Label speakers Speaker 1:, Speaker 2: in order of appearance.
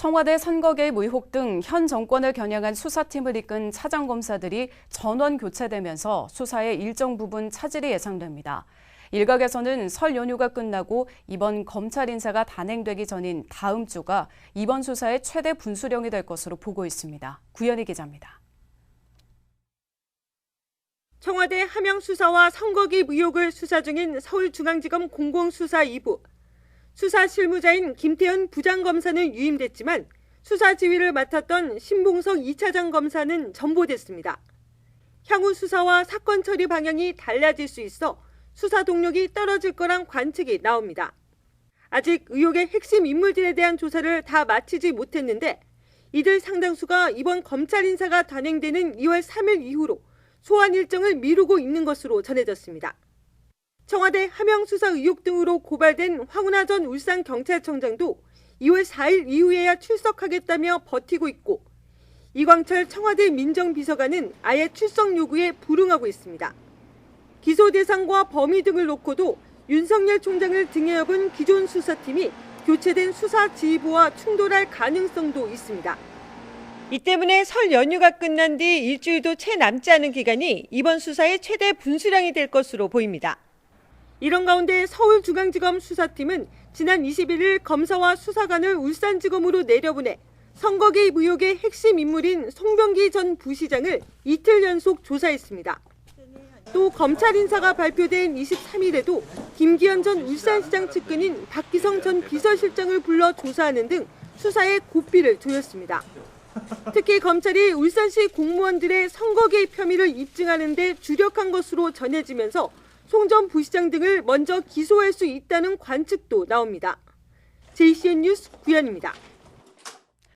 Speaker 1: 청와대 선거 개입 의혹 등 현 정권을 겨냥한 수사팀을 이끈 차장검사들이 전원 교체되면서 수사의 일정 부분 차질이 예상됩니다. 일각에서는 설 연휴가 끝나고 이번 검찰 인사가 단행되기 전인 다음 주가 이번 수사의 최대 분수령이 될 것으로 보고 있습니다. 구현희 기자입니다.
Speaker 2: 청와대 하명 수사와 선거 개입 의혹을 수사 중인 서울중앙지검 공공수사 2부. 수사 실무자인 김태현 부장검사는 유임됐지만 수사 지휘를 맡았던 신봉석 2차장 검사는 전보됐습니다. 향후 수사와 사건 처리 방향이 달라질 수 있어 수사 동력이 떨어질 거란 관측이 나옵니다. 아직 의혹의 핵심 인물들에 대한 조사를 다 마치지 못했는데 이들 상당수가 이번 검찰 인사가 단행되는 2월 3일 이후로 소환 일정을 미루고 있는 것으로 전해졌습니다. 청와대 하명 수사 의혹 등으로 고발된 황운하 전 울산경찰청장도 2월 4일 이후에야 출석하겠다며 버티고 있고 이광철 청와대 민정비서관은 아예 출석 요구에 불응하고 있습니다. 기소 대상과 범위 등을 놓고도 윤석열 총장을 등에 업은 기존 수사팀이 교체된 수사지휘부와 충돌할 가능성도 있습니다. 이 때문에 설 연휴가 끝난 뒤 일주일도 채 남지 않은 기간이 이번 수사의 최대 분수령이 될 것으로 보입니다. 이런 가운데 서울중앙지검 수사팀은 지난 21일 검사와 수사관을 울산지검으로 내려보내 선거 개입 의혹의 핵심 인물인 송병기 전 부시장을 이틀 연속 조사했습니다. 또 검찰 인사가 발표된 23일에도 김기현 전 울산시장 측근인 박기성 전 비서실장을 불러 조사하는 등 수사에 고삐를 두었습니다. 특히 검찰이 울산시 공무원들의 선거 개입 혐의를 입증하는 데 주력한 것으로 전해지면서 송 전 부시장 등을 먼저 기소할 수 있다는 관측도 나옵니다. JCN 뉴스 구현입니다.